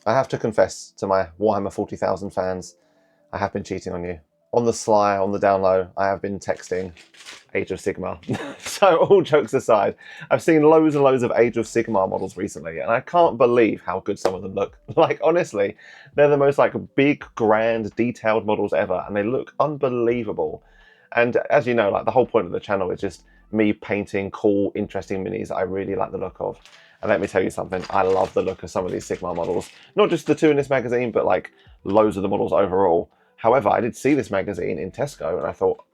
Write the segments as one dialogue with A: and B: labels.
A: I have to confess to my Warhammer 40,000 fans, I have been cheating on you. On the sly, on the down low, I have been texting Age of Sigmar. So all jokes aside, I've seen loads and loads of Age of Sigmar models recently, and I can't believe how good some of them look. Like, honestly, they're the most like big, grand, detailed models ever, and they look unbelievable. And as you know, like the whole point of the channel is just me painting cool, interesting minis that I really like the look of. And let me tell you something, I love the look of some of these Sigmar models. Not just the two in this magazine, but like loads of the models overall. However, I did see this magazine in Tesco and I thought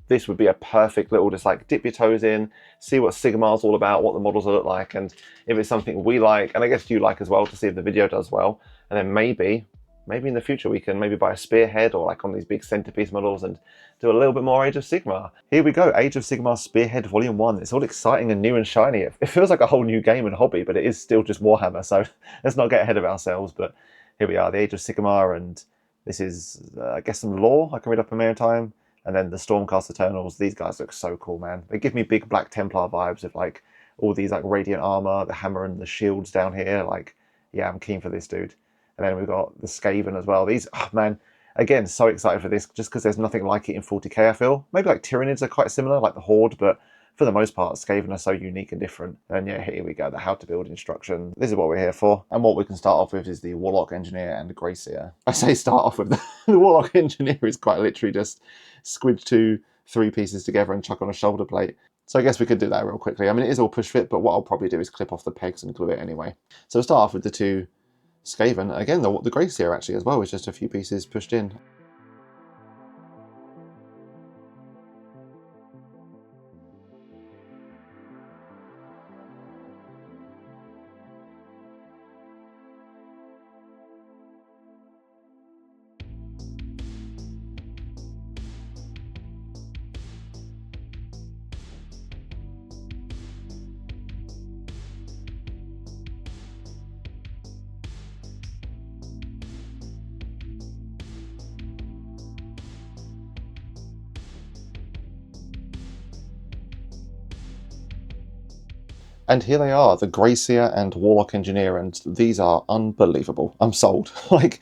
A: this would be a perfect little just like dip your toes in, see what Sigmar's all about, what the models look like, and if it's something we like, and I guess you like as well, to see if the video does well. And then maybe in the future we can maybe buy a Spearhead or like on these big centerpiece models and do a little bit more Age of Sigmar. Here we go, Age of Sigmar Spearhead Volume 1. It's all exciting and new and shiny. It feels like a whole new game and hobby, but it is still just Warhammer, so let's not get ahead of ourselves. But here we are, the Age of Sigmar, and this is, I guess, some lore I can read up in my own time. And then the Stormcast Eternals, these guys look so cool, man. They give me big Black Templar vibes of like all these like radiant armor, the hammer and the shields down here. Like, yeah, I'm keen for this dude. And then we've got the Skaven as well. These, oh man, again, so excited for this just because there's nothing like it in 40k, I feel. Maybe like Tyranids are quite similar, like the Horde, but for the most part, Skaven are so unique and different. And yeah, here we go, the how to build instruction. This is what we're here for. And what we can start off with is the Warlock Engineer and the Grey Seer. I say start off with the Warlock Engineer is quite literally just squidge 2-3 pieces together and chuck on a shoulder plate. So I guess we could do that real quickly. I mean, it is all push fit, but what I'll probably do is clip off the pegs and glue it anyway. So we'll start off with the two Skaven. Again, the Grey Seer actually as well is just a few pieces pushed in. And here they are, the Grey Seer and Warlock Engineer, and these are unbelievable. I'm sold. Like,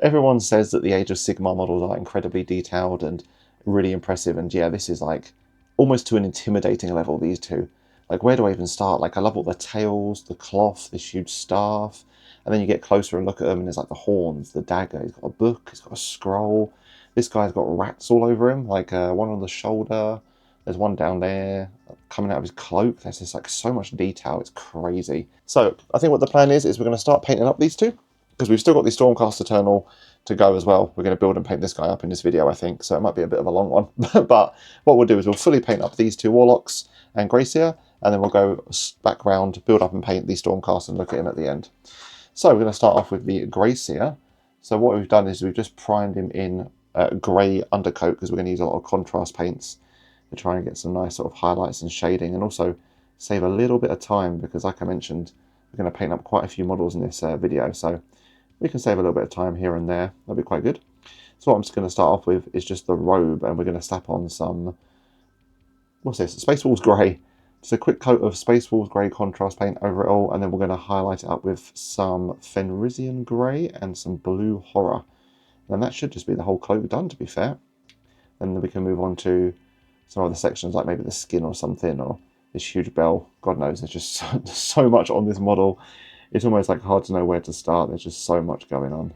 A: everyone says that the Age of Sigmar models are incredibly detailed and really impressive, and yeah, this is like almost to an intimidating level, these two. Like, where do I even start? Like, I love all the tails, the cloth, this huge staff, and then you get closer and look at them, and there's like the horns, the dagger, he's got a book, he's got a scroll. This guy's got rats all over him, like one on the shoulder. There's one down there coming out of his cloak. There's just like so much detail. It's crazy. So I think what the plan is we're going to start painting up these two because we've still got the Stormcast Eternal to go as well. We're going to build and paint this guy up in this video, I think. So it might be a bit of a long one. But what we'll do is we'll fully paint up these two Warlocks and Grey Seer, and then we'll go back round, build up and paint the Stormcast and look at him at the end. So we're going to start off with the Grey Seer. So what we've done is we've just primed him in grey undercoat because we're going to use a lot of contrast paints to try and get some nice sort of highlights and shading, and also save a little bit of time because, like I mentioned, we're going to paint up quite a few models in this video, so we can save a little bit of time here and there. That'll be quite good. So what I'm just going to start off with is just the robe, and we're going to slap on some, what's this, Space Wolves Grey. Just a quick coat of Space Wolves Grey contrast paint over it all, and then we're going to highlight it up with some Fenrisian Grey and some Blue Horror. And that should just be the whole cloak done, to be fair. Then we can move on to some other sections, like maybe the skin or something, or this huge bell. God knows, there's just so much on this model. It's almost like hard to know where to start. There's just so much going on.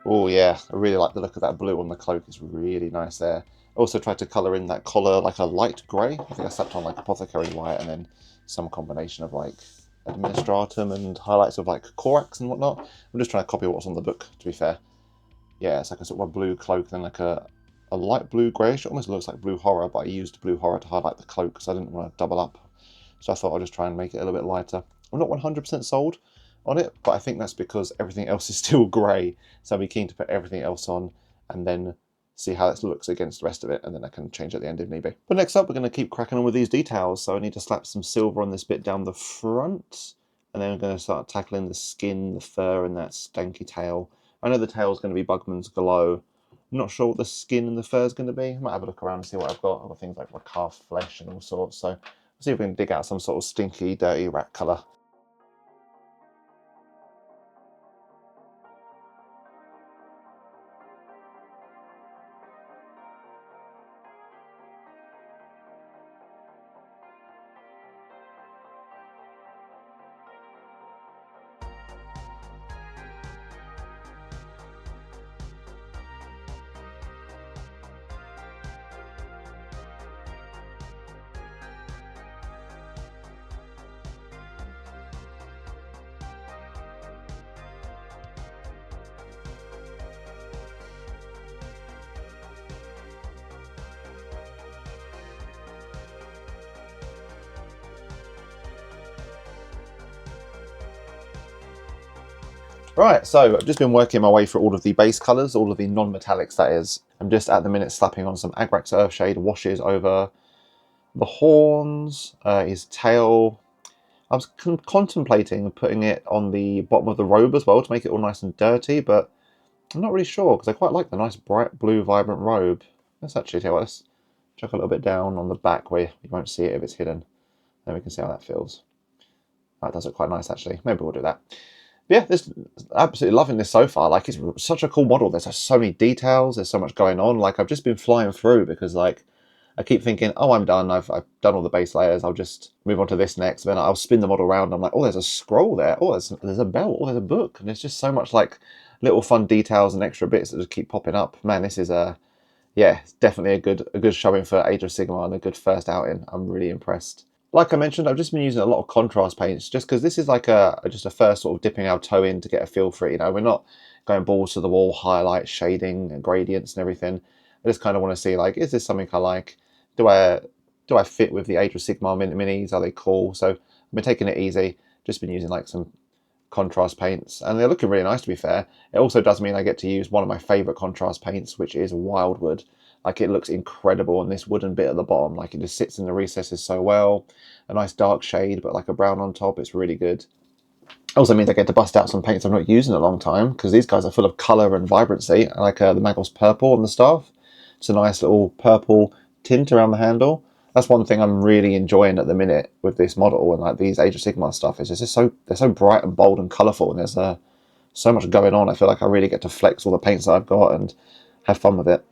A: Oh yeah, I really like the look of that blue on the cloak. It's really nice there. I also tried to colour in that collar like a light grey. I think I slapped on like Apothecary White and then some combination of like Administratum and highlights of like Corax and whatnot. I'm just trying to copy what's on the book, to be fair. Yeah, it's like a sort of a blue cloak and like a light blue greyish. It almost looks like blue horror, but I used blue horror to highlight the cloak because I didn't want to double up. So I thought I'd just try and make it a little bit lighter. I'm not 100% sold on it, but I think that's because everything else is still grey. So I'll be keen to put everything else on and then see how this looks against the rest of it, and then I can change at the end if need be. But next up, we're going to keep cracking on with these details. So I need to slap some silver on this bit down the front, and then I'm going to start tackling the skin, the fur, and that stanky tail. I know the tail is going to be Bugmans Glow. I'm not sure what the skin and the fur is going to be. I might have a look around and see what I've got. I've got things like Rakarth Flesh and all sorts. So we'll see if we can dig out some sort of stinky, dirty rat colour. Right, so I've just been working my way through all of the base colours, all of the non-metallics that is. I'm just at the minute slapping on some Agrax Earthshade washes over the horns, his tail. I was contemplating putting it on the bottom of the robe as well to make it all nice and dirty, but I'm not really sure because I quite like the nice bright blue vibrant robe. Let's actually tell us. Chuck a little bit down on the back where you won't see it if it's hidden. Then we can see how that feels. That does look quite nice actually. Maybe we'll do that. But yeah, absolutely loving this so far. Like, it's such a cool model. There's so many details. There's so much going on. Like, I've just been flying through because, like, I keep thinking, oh, I'm done. I've done all the base layers. I'll just move on to this next. Then I'll spin the model around. And I'm like, oh, there's a scroll there. Oh, there's a belt. Oh, there's a book. And there's just so much, like, little fun details and extra bits that just keep popping up. Man, this is yeah, it's definitely a good showing for Age of Sigmar and a good first outing. I'm really impressed. Like I mentioned, I've just been using a lot of contrast paints just because this is like just a first sort of dipping our toe in to get a feel for it. You know, we're not going balls to the wall, highlights, shading, and gradients and everything. I just kind of want to see, like, is this something I like? Do I fit with the Age of Sigmar minis? Are they cool? So I've been taking it easy. Just been using like some contrast paints, and they're looking really nice, to be fair. It also does mean I get to use one of my favourite contrast paints, which is Wildwood. Like, it looks incredible on this wooden bit at the bottom. Like, it just sits in the recesses so well. A nice dark shade, but like a brown on top. It's really good. Also means I get to bust out some paints I've not used in a long time, because these guys are full of colour and vibrancy. I like the Magos Purple on the staff. It's a nice little purple tint around the handle. That's one thing I'm really enjoying at the minute with this model and like these Age of Sigmar stuff. Is just they're so bright and bold and colourful, and there's so much going on. I feel like I really get to flex all the paints that I've got and have fun with it.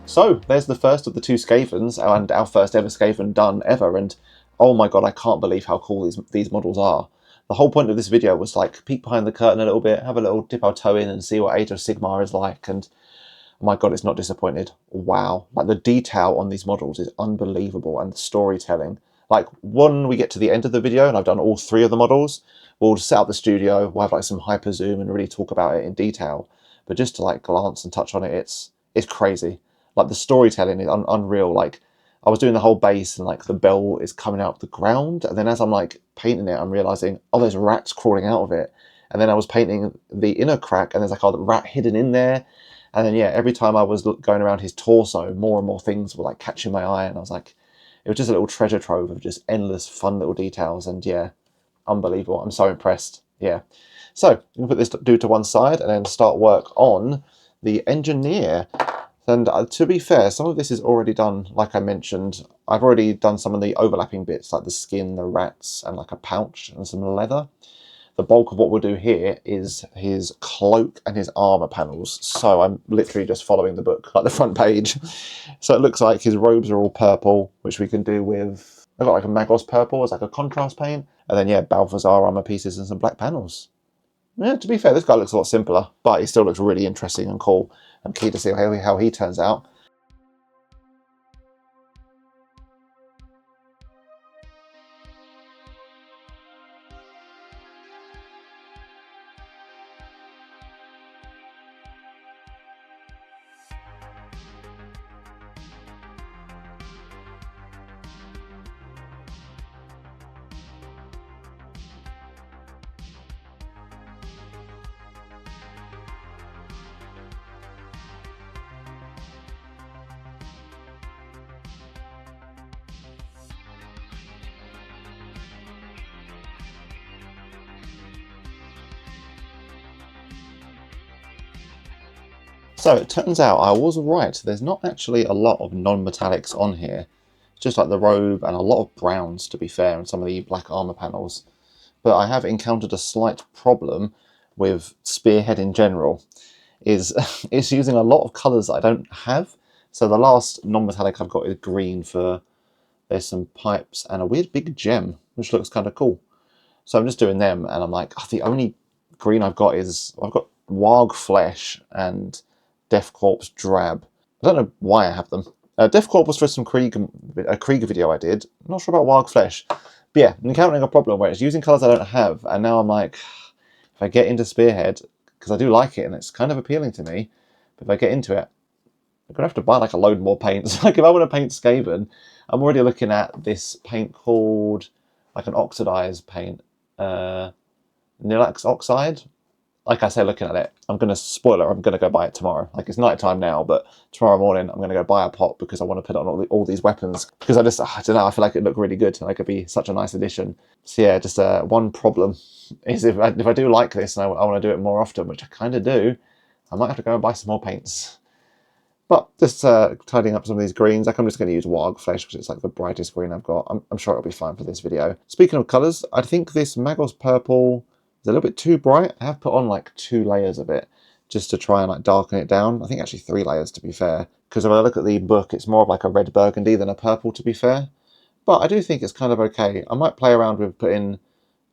A: So there's the first of the two Skavens, and our first ever Skaven done ever, and oh my god, I can't believe how cool these models are. The whole point of this video was like peek behind the curtain a little bit, have a little dip our toe in and see what Age of Sigmar is like, and oh my god, it's not disappointed. Wow. Like, the detail on these models is unbelievable, and the storytelling. Like, when we get to the end of the video and I've done all three of the models, we'll set up the studio, we'll have like some hyper zoom and really talk about it in detail. But just to like glance and touch on it, it's crazy. Like the storytelling is unreal. Like I was doing the whole base and like the bell is coming out of the ground, and then as I'm like painting it, I'm realizing, oh, there's rats crawling out of it. And then I was painting the inner crack, and there's like a rat hidden in there. And then yeah, every time I was going around his torso, more and more things were like catching my eye, and I was like, it was just a little treasure trove of just endless fun little details. And yeah, unbelievable. I'm so impressed. Yeah. So I'm gonna put this dude to one side and then start work on the engineer. And to be fair, some of this is already done, like I mentioned. I've already done some of the overlapping bits, like the skin, the rats, and like a pouch and some leather. The bulk of what we'll do here is his cloak and his armor panels. So I'm literally just following the book, like the front page. So it looks like his robes are all purple, which we can do with... I've got like a Magos Purple as like a contrast paint. And then, yeah, Balthasar armor pieces and some black panels. Yeah, to be fair, this guy looks a lot simpler, but he still looks really interesting and cool. I'm keen to see how he turns out. So it turns out I was right. There's not actually a lot of non-metallics on here. Just like the robe and a lot of browns, to be fair, and some of the black armor panels. But I have encountered a slight problem with Spearhead in general. It's using a lot of colours that I don't have. So the last non-metallic I've got is green for... There's some pipes and a weird big gem, which looks kind of cool. So I'm just doing them, and I'm like, oh, the only green I've got is... I've got Waaagh Flesh and Death Corpse Drab. I don't know why I have them. Death Corp was for some Krieger video I did. I'm not sure about Waaagh Flesh. But yeah, I'm encountering a problem where it's using colours I don't have, and now I'm like, if I get into Spearhead, because I do like it and it's kind of appealing to me, but if I get into it, I'm going to have to buy like a load more paints. Like if I want to paint Skaven, I'm already looking at this paint called, like an oxidized paint, Nihilakh Oxide. Like I say, looking at it, I'm going to spoil it. I'm going to go buy it tomorrow. Like it's night time now, but tomorrow morning I'm going to go buy a pot because I want to put on all these weapons. Because I don't know, I feel like it looked really good. Like it'd be such a nice addition. So yeah, just one problem is if I do like this and I want to do it more often, which I kind of do, I might have to go and buy some more paints. But just tidying up some of these greens. Like I'm just going to use Waaagh Flesh because it's like the brightest green I've got. I'm sure it'll be fine for this video. Speaking of colours, I think this Magos Purple is a little bit too bright. I have put on like 2 layers of it just to try and like darken it down. I think actually 3 layers to be fair. Because if I look at the book, it's more of like a red burgundy than a purple to be fair. But I do think it's kind of okay. I might play around with putting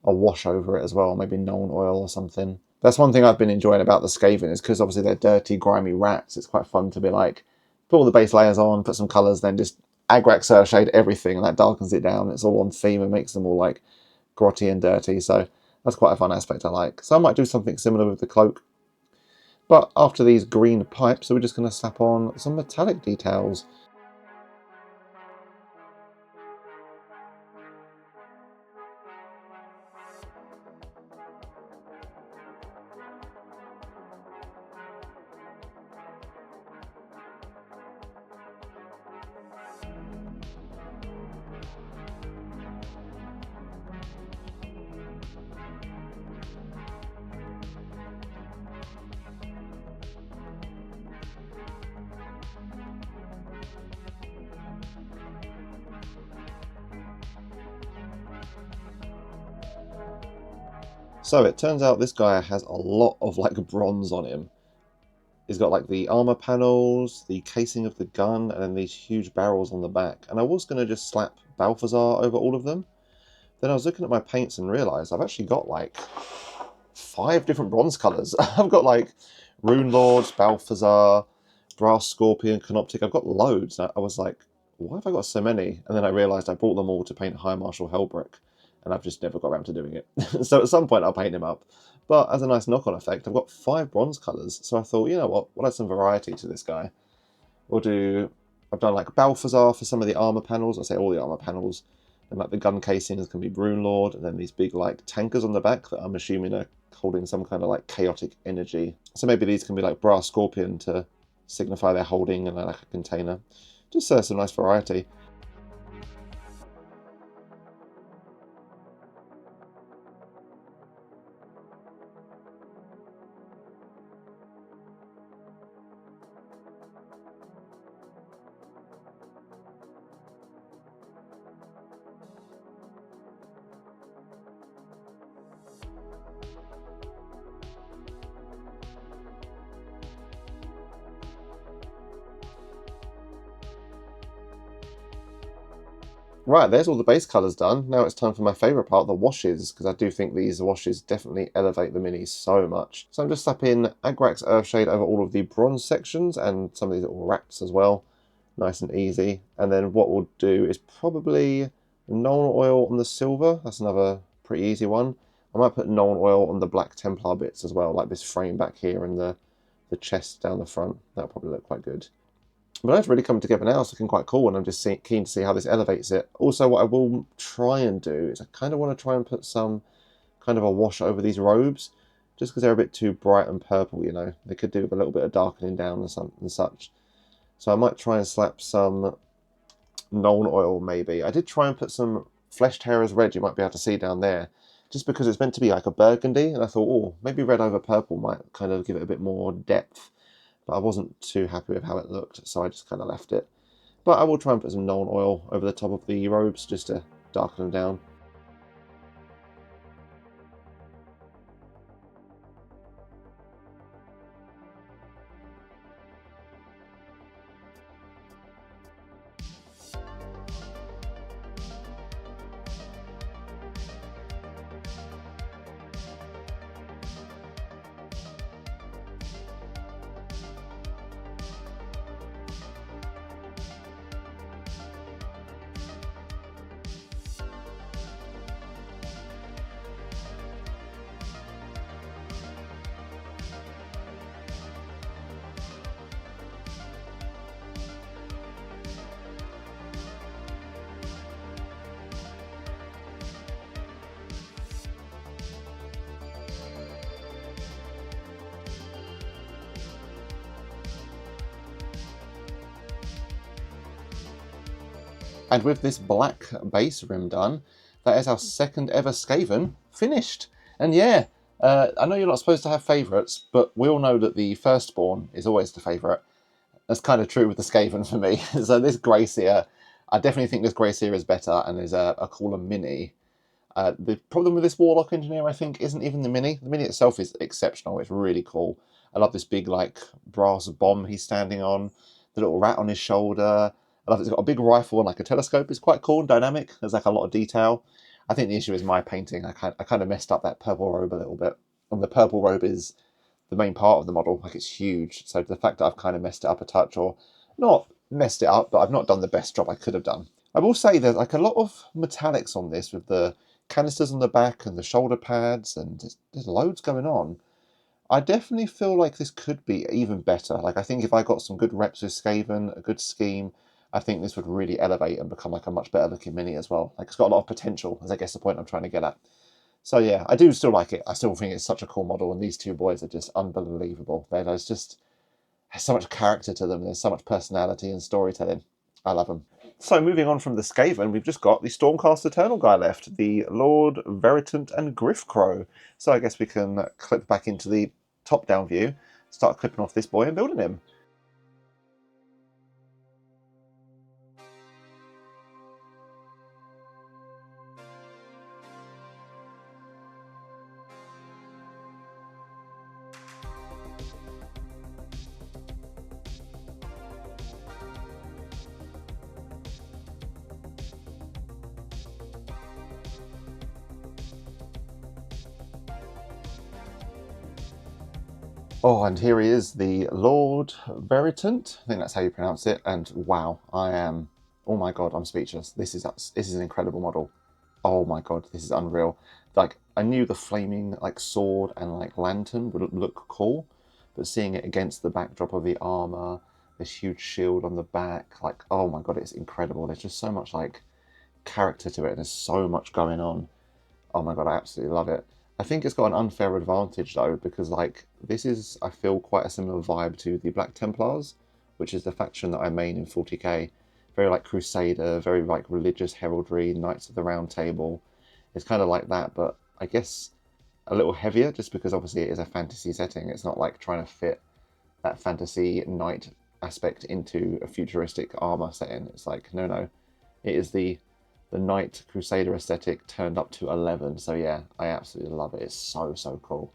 A: a wash over it as well. Maybe Nuln Oil or something. That's one thing I've been enjoying about the Skaven is because obviously they're dirty, grimy rats. It's quite fun to be like, put all the base layers on, put some colours, then just Agrax Earthshade everything, and that darkens it down. It's all on theme and makes them all like grotty and dirty. So that's quite a fun aspect I like. So I might do something similar with the cloak. But after these green pipes, we're just going to slap on some metallic details. So it turns out this guy has a lot of like bronze on him. He's got like the armor panels, the casing of the gun, and then these huge barrels on the back. And I was going to just slap Balthasar over all of them. Then I was looking at my paints and realised I've actually got like 5 different bronze colours. I've got like Runelord, Balthasar, Brass Scorpion, Canoptic. I've got loads. I was like, why have I got so many? And then I realised I brought them all to paint High Marshal Helbrick. And I've just never got around to doing it. So at some point I'll paint him up. But as a nice knock-on effect, I've got 5 bronze colours. So I thought, you know what, we'll add some variety to this guy. We'll do, I've done like Balthasar for some of the armor panels. I say all the armor panels. And like the gun casings can be Runelord, and then these big like tankers on the back that I'm assuming are holding some kind of like chaotic energy. So maybe these can be like Brass Scorpion to signify they're holding in like a container. Just some nice variety. Right, there's all the base colours done. Now it's time for my favourite part, the washes, because I do think these washes definitely elevate the minis so much. So I'm just slapping Agrax Earthshade over all of the bronze sections and some of these little wraps as well. Nice and easy. And then what we'll do is probably Nuln Oil on the silver. That's another pretty easy one. I might put Nuln Oil on the black Templar bits as well, like this frame back here and the chest down the front. That'll probably look quite good. But it's really come together now. It's looking quite cool, and I'm just keen to see how this elevates it. Also, what I will try and do is I kind of want to try and put some kind of a wash over these robes, just because they're a bit too bright and purple, you know. They could do with a little bit of darkening down and such. So I might try and slap some Nuln Oil, maybe. I did try and put some Flesh Tearers Red, you might be able to see down there, just because it's meant to be like a burgundy, and I thought, oh, maybe red over purple might kind of give it a bit more depth. But I wasn't too happy with how it looked, so I just kind of left it. But I will try and put some Nuln Oil over the top of the robes just to darken them down. And with this black base rim done, that is our second ever Skaven finished. And yeah, I know you're not supposed to have favourites, but we all know that the firstborn is always the favourite. That's kind of true with the Skaven for me. So this Grey Seer, I definitely think this Grey Seer is better and is a cooler mini. The problem with this Warlock Engineer, I think, isn't even the mini. The mini itself is exceptional. It's really cool. I love this big, like, brass bomb he's standing on, the little rat on his shoulder. I love it's got a big rifle and like a telescope. It's quite cool and dynamic. There's like a lot of detail. I think the issue is my painting. I kind of messed up that purple robe a little bit. And the purple robe is the main part of the model. Like, it's huge. So the fact that I've kind of messed it up a touch, or not messed it up, but I've not done the best job I could have done. I will say there's like a lot of metallics on this with the canisters on the back and the shoulder pads, and there's loads going on. I definitely feel like this could be even better. Like, I think if I got some good reps with Skaven, a good scheme, I think this would really elevate and become like a much better looking mini as well. Like, it's got a lot of potential, is I guess the point I'm trying to get at. So yeah, I do still like it. I still think it's such a cool model, and these two boys are just unbelievable. There's so much character to them. There's so much personality and storytelling. I love them. So moving on from the Skaven, we've just got the Stormcast Eternal guy left, the Lord-Veritant and Griffcrow. So I guess we can clip back into the top-down view, start clipping off this boy and building him. Oh, and here he is, the Lord-Veritant. I think that's how you pronounce it. And wow, oh my god, I'm speechless. This is an incredible model. Oh my god, this is unreal. Like, I knew the flaming like sword and like lantern would look cool, but seeing it against the backdrop of the armor this huge shield on the back. Like, oh my god, it's incredible. There's just so much like character to it, and there's so much going on. Oh my god, I absolutely love it. I think it's got an unfair advantage though, because like this is, I feel, quite a similar vibe to the Black Templars, which is the faction that I main in 40k. Very like Crusader, very like religious heraldry, Knights of the Round Table. It's kind of like that, but I guess a little heavier, just because obviously it is a fantasy setting. It's not like trying to fit that fantasy knight aspect into a futuristic armor setting. It's like, no, no. It is the Knight Crusader aesthetic turned up to 11. So yeah, I absolutely love it. It's so, so cool.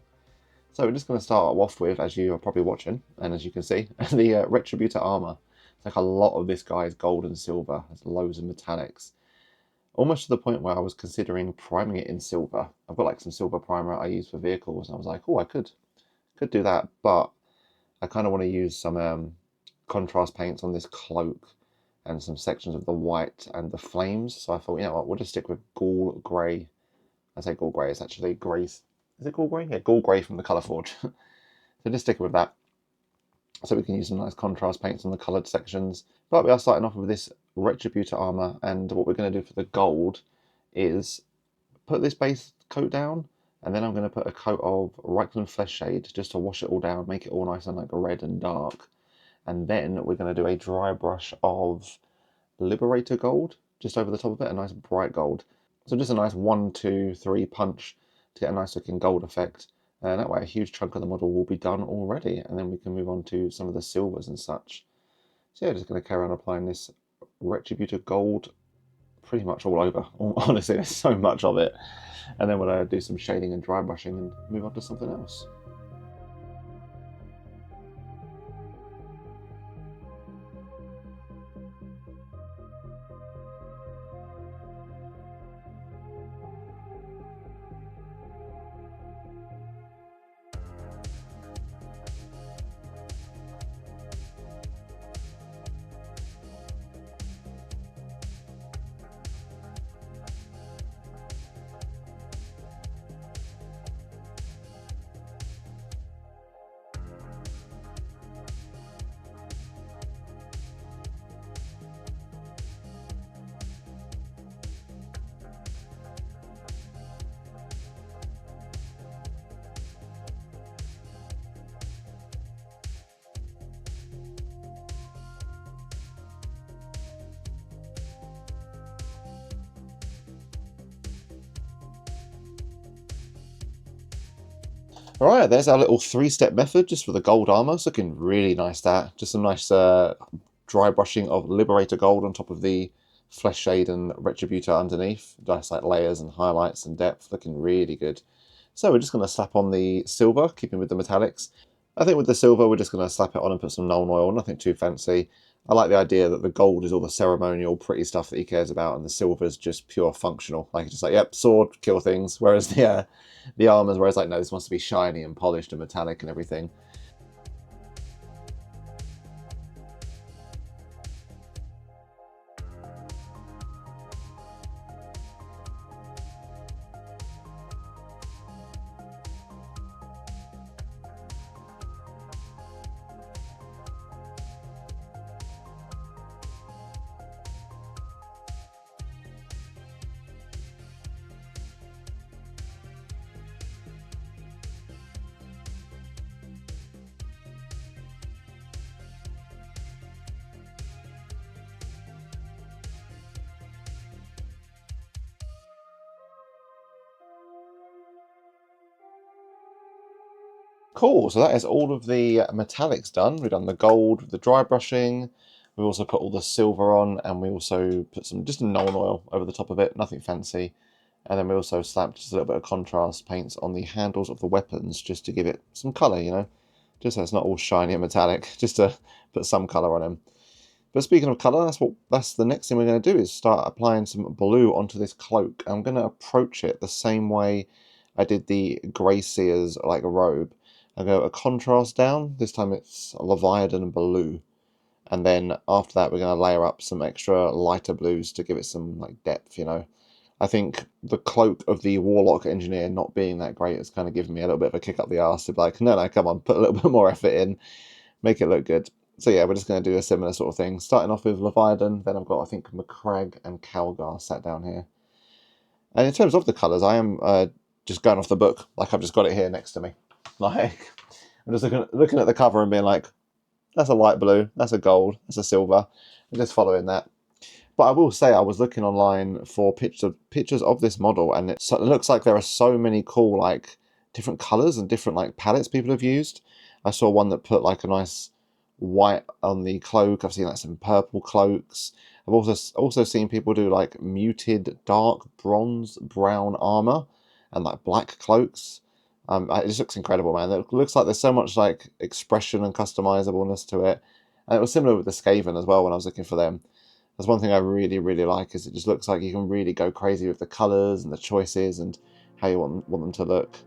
A: So we're just going to start off with, as you are probably watching, and as you can see, the Retributor Armour. It's like a lot of this guy is gold and silver. There's loads of metallics. Almost to the point where I was considering priming it in silver. I've got like some silver primer I use for vehicles, and I was like, oh, I could do that, but I kind of want to use some contrast paints on this cloak and some sections of the white and the flames. So I thought, you know what, we'll just stick with Ghoul Grey. I say Ghoul Grey, it's actually Grey. Is it Ghoul Grey? Yeah, Ghoul Grey from the Colour Forge. So just stick with that. So we can use some nice contrast paints on the coloured sections. But we are starting off with this Retributor Armour, and what we're going to do for the gold is put this base coat down, and then I'm going to put a coat of Riekland Fleshshade just to wash it all down, make it all nice and like red and dark. And then we're going to do a dry brush of Liberator Gold just over the top of it, a nice bright gold. So just a nice 1, 2, 3 punch to get a nice looking gold effect. And that way a huge chunk of the model will be done already, and then we can move on to some of the silvers and such. So yeah, just going to carry on applying this Retributor Gold pretty much all over. Honestly, there's so much of it. And then we'll do some shading and dry brushing and move on to something else. Alright, there's our little 3-step method just for the gold armour. It's looking really nice, that. Just some nice dry brushing of Liberator Gold on top of the Fleshshade and Retributor underneath. Nice like layers and highlights and depth, looking really good. So we're just going to slap on the silver, keeping with the metallics. I think with the silver we're just going to slap it on and put some Nuln Oil, nothing too fancy. I like the idea that the gold is all the ceremonial, pretty stuff that he cares about, and the silver's just pure functional. Like, just like, yep, sword, kill things. Whereas the armor's where it's like, no, this wants to be shiny and polished and metallic and everything. Cool, so that is all of the metallics done. We've done the gold with the dry brushing. We also put all the silver on, and we also put just Nuln Oil over the top of it, nothing fancy. And then we also slapped just a little bit of contrast paints on the handles of the weapons just to give it some colour, you know? Just so it's not all shiny and metallic, just to put some colour on them. But speaking of colour, that's the next thing we're going to do, is start applying some blue onto this cloak. I'm going to approach it the same way I did the Grey Seer's like robe. I go a contrast down, this time it's Leviadon Blue. And then after that we're going to layer up some extra lighter blues to give it some like depth, you know. I think the cloak of the Warlock Engineer not being that great has kind of given me a little bit of a kick up the arse to be like, no, come on, put a little bit more effort in, make it look good. So yeah, we're just going to do a similar sort of thing. Starting off with Leviadon, then I've got, I think, Macragge and Calgar sat down here. And in terms of the colours, I am just going off the book. Like, I've just got it here next to me. Like, I'm just looking at the cover and being like, that's a light blue, that's a gold, that's a silver. I'm just following that. But I will say, I was looking online for pictures of this model, and it looks like there are so many cool, like, different colours and different, like, palettes people have used. I saw one that put, like, a nice white on the cloak. I've seen, like, some purple cloaks. I've also seen people do, like, muted dark bronze brown armour and, like, black cloaks. It just looks incredible, man. It looks like there's so much, like, expression and customizableness to it. And it was similar with the Skaven as well when I was looking for them. That's one thing I really, really like, is it just looks like you can really go crazy with the colours and the choices and how you want them to look.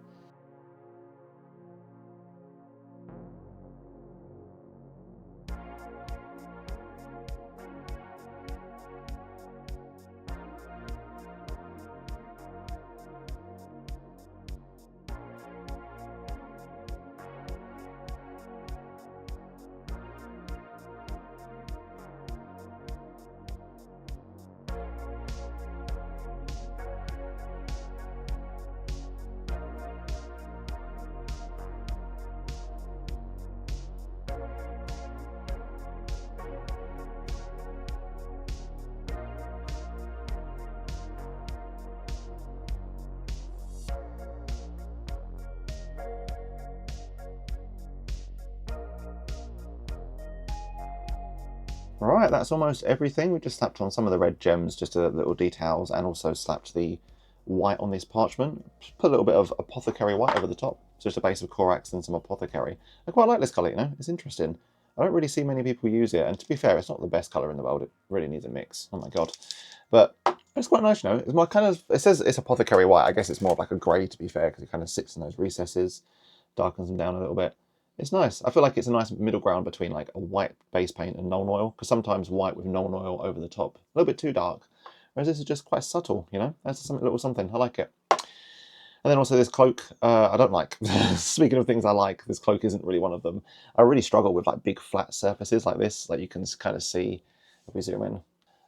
A: Right, that's almost everything. We just slapped on some of the red gems, just a little details, and also slapped the white on this parchment. Just put a little bit of Apothecary White over the top. So just a base of Corax and some Apothecary. I quite like this colour, you know, it's interesting. I don't really see many people use it, and to be fair, it's not the best colour in the world. It really needs a mix. Oh my god. But it's quite nice, you know. It's more kind of, it says it's Apothecary White. I guess it's more of like a grey, to be fair, because it kind of sits in those recesses, darkens them down a little bit. It's nice. I feel like it's a nice middle ground between like a white base paint and Nuln Oil, because sometimes white with Nuln Oil over the top, a little bit too dark. Whereas this is just quite subtle, you know? That's a little something. I like it. And then also this cloak, I don't like. Speaking of things I like, this cloak isn't really one of them. I really struggle with like big flat surfaces like this, like you can kind of see if we zoom in.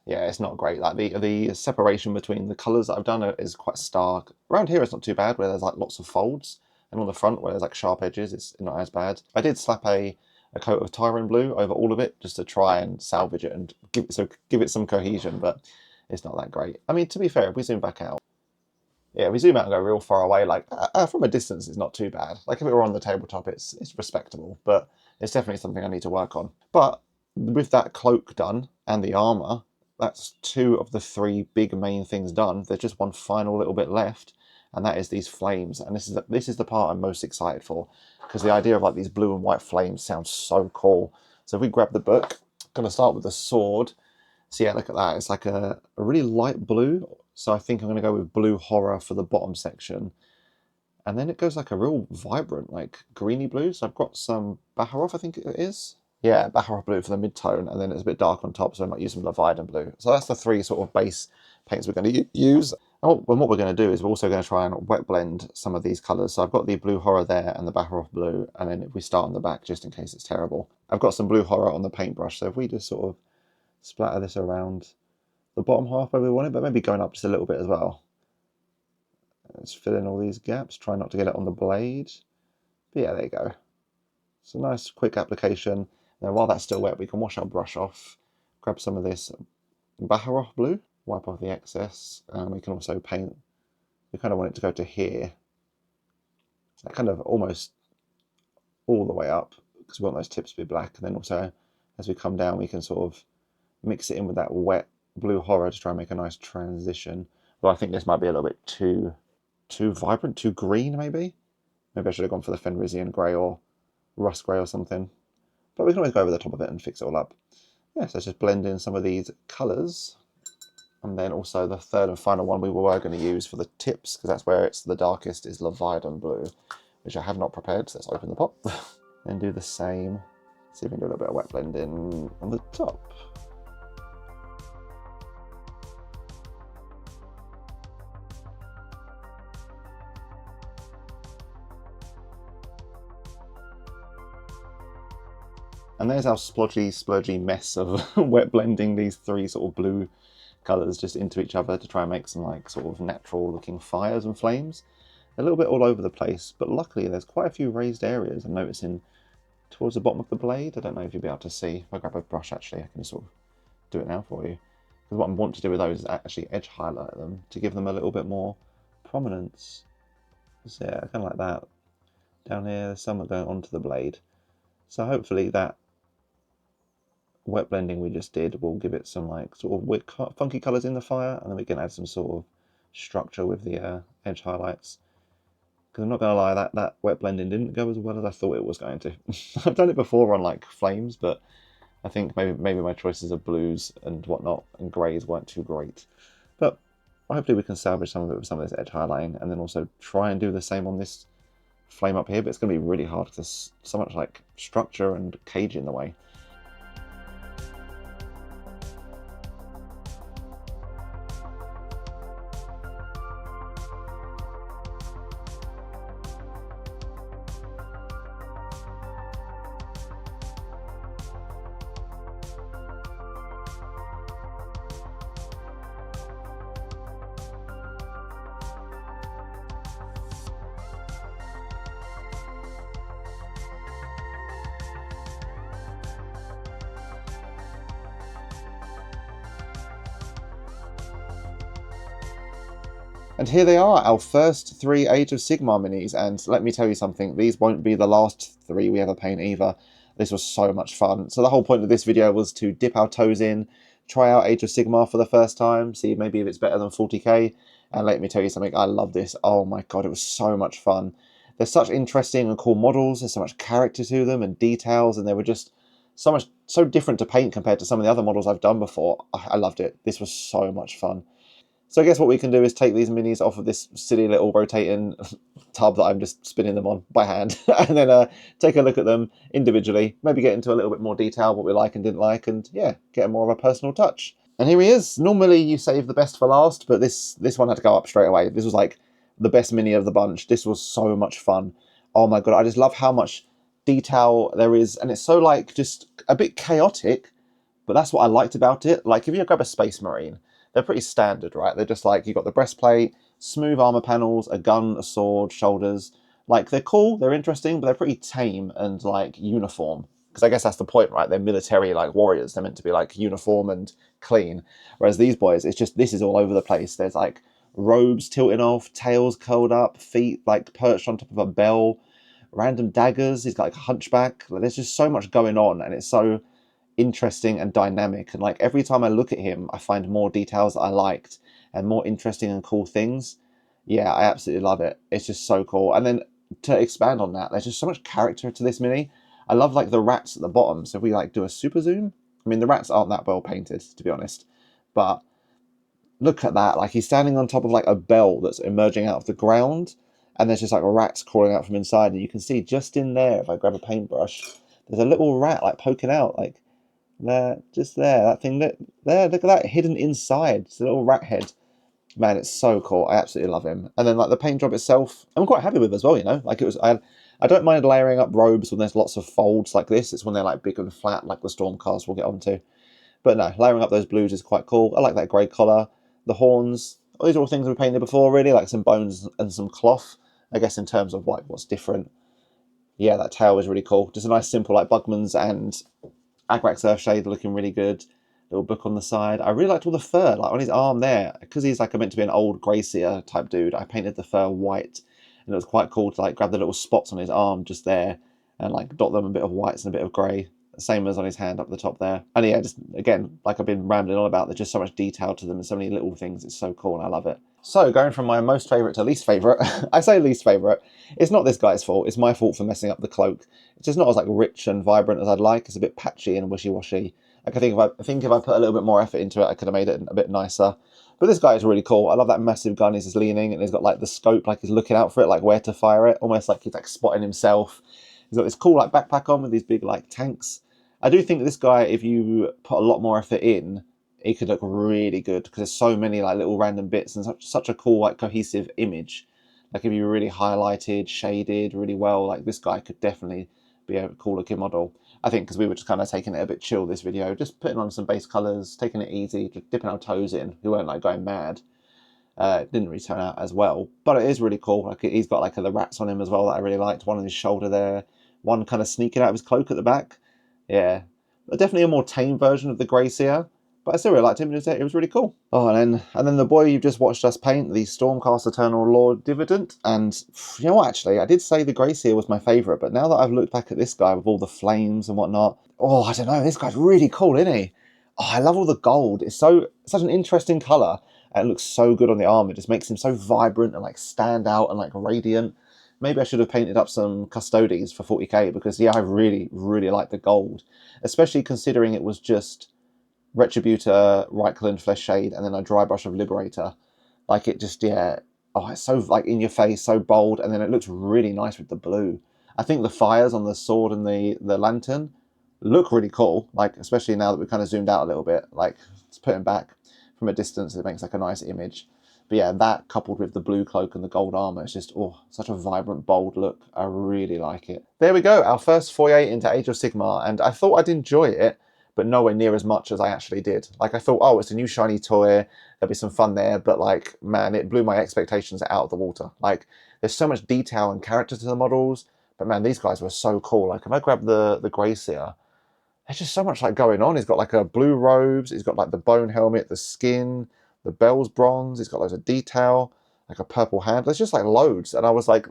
A: Yeah, it's not great. Like the separation between the colours that I've done is quite stark. Around here it's not too bad, where there's like lots of folds. And on the front, where there's like sharp edges, it's not as bad. I did slap a coat of Tyran Blue over all of it, just to try and salvage it and give it some cohesion, but it's not that great. I mean, to be fair, if we zoom back out, yeah, if we zoom out and go real far away, like from a distance, it's not too bad. Like if it were on the tabletop, it's respectable, but it's definitely something I need to work on. But with that cloak done and the armour, that's 2 of the 3 big main things done. There's just one final little bit left, and that is these flames. And this is the part I'm most excited for, because the idea of like these blue and white flames sounds so cool. So if we grab the book, I'm going to start with the sword. So yeah, look at that. It's like a really light blue. So I think I'm going to go with blue horror for the bottom section. And then it goes like a real vibrant, like greeny blue. So I've got some Baharroth, I think it is. Yeah, Baharroth Blue for the mid-tone, and then it's a bit dark on top, so I might use some Leviadon Blue. So that's the 3 sort of base paints we're going to use. And what we're going to do is we're also going to try and wet blend some of these colours. So I've got the blue horror there and the Baharroth Blue, and then if we start on the back, just in case it's terrible, I've got some blue horror on the paintbrush. So if we just sort of splatter this around the bottom half where we want it, but maybe going up just a little bit as well. Let's fill in all these gaps, try not to get it on the blade. But yeah, there you go. It's a nice quick application. Now while that's still wet, we can wash our brush off, grab some of this Baharroth Blue, wipe off the excess, and we can also paint. We kind of want it to go to here. So kind of almost all the way up, because we want those tips to be black. And then also, as we come down, we can sort of mix it in with that wet blue horror to try and make a nice transition. Well, I think this might be a little bit too vibrant, too green maybe. Maybe I should have gone for the Fenrisian Grey or Rust Grey or something. But we can always go over the top of it and fix it all up. Yeah, so let's just blend in some of these colours. And then also the third and final one we were going to use for the tips, because that's where it's the darkest, is Leviadon Blue, which I have not prepared. So let's open the pot and do the same. See if we can do a little bit of wet blend in on the top. And there's our splodgy, splurgy mess of wet blending these three sort of blue colours just into each other to try and make some like sort of natural looking fires and flames. A little bit all over the place, but luckily there's quite a few raised areas I'm noticing towards the bottom of the blade. I don't know if you'll be able to see. If I grab a brush, actually, I can sort of do it now for you. Because what I want to do with those is actually edge highlight them to give them a little bit more prominence. So yeah, kind of like that. Down here, there's some going onto the blade. So hopefully that wet blending we just did will give it some like sort of weird funky colours in the fire, and then we can add some sort of structure with the edge highlights. Because I'm not going to lie, that wet blending didn't go as well as I thought it was going to. I've done it before on like flames, but I think maybe my choices of blues and whatnot and greys weren't too great. But hopefully we can salvage some of it with some of this edge highlighting, and then also try and do the same on this flame up here. But it's going to be really hard because there's so much like structure and cage in the way. And here they are, our first 3 Age of Sigmar minis, and let me tell you something, these won't be the last 3 we ever paint either. This was so much fun. So the whole point of this video was to dip our toes in, try out Age of Sigmar for the first time, see maybe if it's better than 40k, and let me tell you something, I love this. Oh my god, it was so much fun. There's such interesting and cool models, there's so much character to them and details, and they were just so different to paint compared to some of the other models I've done before. I loved it. This was so much fun. So I guess what we can do is take these minis off of this silly little rotating tub that I'm just spinning them on by hand, and then take a look at them individually, maybe get into a little bit more detail, what we like and didn't like, and yeah, get more of a personal touch. And here he is. Normally you save the best for last, but this one had to go up straight away. This was like the best mini of the bunch. This was so much fun. Oh my god, I just love how much detail there is, and it's so like just a bit chaotic, but that's what I liked about it. Like if you grab a Space Marine, they're pretty standard, right? They're just like, you've got the breastplate, smooth armor panels, a gun, a sword, shoulders. Like, they're cool, they're interesting, but they're pretty tame and, like, uniform. Because I guess that's the point, right? They're military, like, warriors. They're meant to be, like, uniform and clean. Whereas these boys, it's just, this is all over the place. There's, like, robes tilting off, tails curled up, feet, like, perched on top of a bell, random daggers. He's got, like, a hunchback. Like, there's just so much going on, and it's so interesting and dynamic, and like every time I look at him I find more details that I liked and more interesting and cool things. Yeah, I absolutely love it. It's just so cool. And then to expand on that, there's just so much character to this mini. I love like the rats at the bottom. So if we like do a super zoom, I mean the rats aren't that well painted to be honest, but look at that, like he's standing on top of like a bell that's emerging out of the ground, and there's just like rats crawling out from inside, and you can see just in there, if I grab a paintbrush, there's a little rat like poking out, like there, just there, that thing there, look at that, hidden inside. It's a little rat head. Man, it's so cool. I absolutely love him. And then like the paint job itself, I'm quite happy with as well, you know. Like it was, I don't mind layering up robes when there's lots of folds like this. It's when they're like big and flat, like the Stormcast we'll get onto. But no, layering up those blues is quite cool. I like that grey collar, the horns. These are all things we've painted before, really, like some bones and some cloth. I guess in terms of like what's different. Yeah, that tail is really cool. Just a nice simple like Bugmans and Agrax Earthshade looking really good. Little book on the side. I really liked all the fur, like on his arm there, because he's like meant to be an old Grey Seer type dude. I painted the fur white, and it was quite cool to like grab the little spots on his arm just there and like dot them a bit of whites and a bit of grey. Same as on his hand up the top there. And yeah, just again, like I've been rambling on about, there's just so much detail to them and so many little things. It's so cool and I love it. So going from my most favourite to least favourite, I say least favourite, it's not this guy's fault, it's my fault for messing up the cloak. It's just not as like rich and vibrant as I'd like. It's a bit patchy and wishy-washy. Like I think if I put a little bit more effort into it, I could have made it a bit nicer. But this guy is really cool. I love that massive gun. He's just leaning and he's got like the scope, like he's looking out for it, like where to fire it, almost like he's like spotting himself. He's got this cool like backpack on with these big like tanks. I do think this guy, if you put a lot more effort in, he could look really good because there's so many like little random bits and such a cool like cohesive image. Like if you really highlighted, shaded really well, like this guy could definitely be a cool looking model. I think because we were just kind of taking it a bit chill this video, just putting on some base colours, taking it easy, just dipping our toes in. We weren't like going mad. It didn't really turn out as well, but it is really cool. Like he's got like the rats on him as well that I really liked. One on his shoulder there, one kind of sneaking out of his cloak at the back. Yeah, but definitely a more tame version of the Grey Seer, but I still really liked him. It was really cool. Oh, and then the boy you've just watched us paint, the Stormcast Eternal Lord-Veritant. And you know what? Actually, I did say the Grey Seer was my favourite, but now that I've looked back at this guy with all the flames and whatnot, oh, I don't know. This guy's really cool, isn't he? Oh, I love all the gold. It's such an interesting colour. And it looks so good on the arm. It just makes him so vibrant and like stand out and like radiant. Maybe I should have painted up some Custodes for 40k because yeah, I really, really like the gold. Especially considering it was just Retributor, Riekland Fleshshade, and then a dry brush of Liberator. Like it just, yeah, oh, it's so like in your face, so bold, and then it looks really nice with the blue. I think the fires on the sword and the lantern look really cool, like especially now that we've kind of zoomed out a little bit. Like let's put him back from a distance, it makes like a nice image. But yeah, that coupled with the blue cloak and the gold armor, it's just, oh, such a vibrant, bold look. I really like it. There we go, our first foray into Age of Sigmar, and I thought I'd enjoy it, but nowhere near as much as I actually did. Like I thought, oh, it's a new shiny toy, there'll be some fun there, but like, man, it blew my expectations out of the water. Like, there's so much detail and character to the models, but man, these guys were so cool. Like if I grab the Grey Seer, there's just so much like going on. He's got like a blue robes, he's got like the bone helmet, the skin, the bells bronze, he's got loads of detail, like a purple hand. There's just like loads. And I was like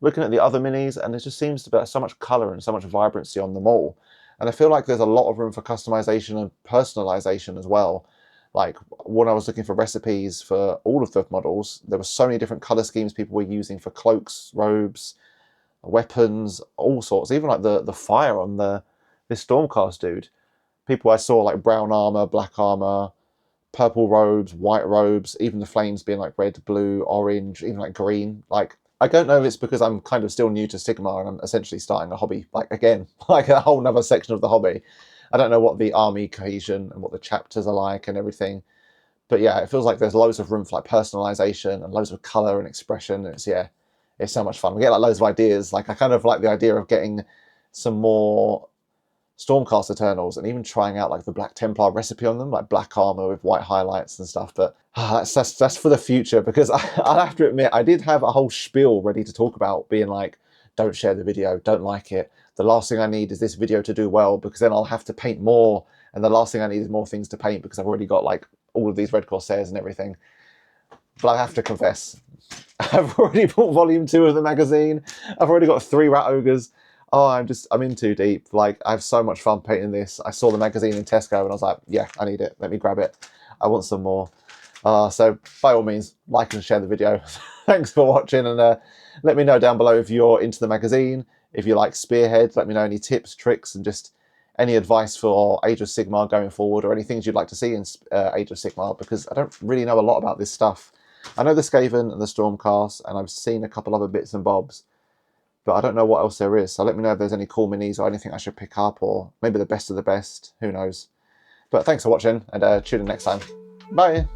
A: looking at the other minis and there just seems to be so much colour and so much vibrancy on them all. And I feel like there's a lot of room for customization and personalization as well. Like when I was looking for recipes for all of the models, there were so many different colour schemes people were using for cloaks, robes, weapons, all sorts. Even like the fire on this Stormcast dude. People I saw like brown armor, black armor, purple robes, white robes, even the flames being like red, blue, orange, even like green. Like, I don't know if it's because I'm kind of still new to Sigmar and I'm essentially starting a hobby, like again, like a whole nother section of the hobby. I don't know what the army cohesion and what the chapters are like and everything. But yeah, it feels like there's loads of room for like personalization and loads of color and expression. And it's so much fun. We get like loads of ideas. Like I kind of like the idea of getting some more Stormcast Eternals and even trying out like the Black Templar recipe on them, like black armor with white highlights and stuff. But that's for the future, because I'll have to admit, I did have a whole spiel ready to talk about, being like, don't share the video, don't like it. The last thing I need is this video to do well, because then I'll have to paint more. And the last thing I need is more things to paint, because I've already got like all of these Red Corsairs and everything. But I have to confess, I've already bought volume 2 of the magazine. I've already got 3 Rat Ogres. Oh, I'm in too deep. Like, I have so much fun painting this. I saw the magazine in Tesco and I was like, yeah, I need it. Let me grab it. I want some more. So by all means, like and share the video. Thanks for watching, and let me know down below if you're into the magazine, if you like Spearhead. Let me know any tips, tricks, and just any advice for Age of Sigmar going forward, or any things you'd like to see in Age of Sigmar, because I don't really know a lot about this stuff. I know the Skaven and the Stormcast, and I've seen a couple other bits and bobs, but I don't know what else there is. So let me know if there's any cool minis or anything I should pick up, or maybe the best of the best. Who knows? But thanks for watching, and tune in next time. Bye!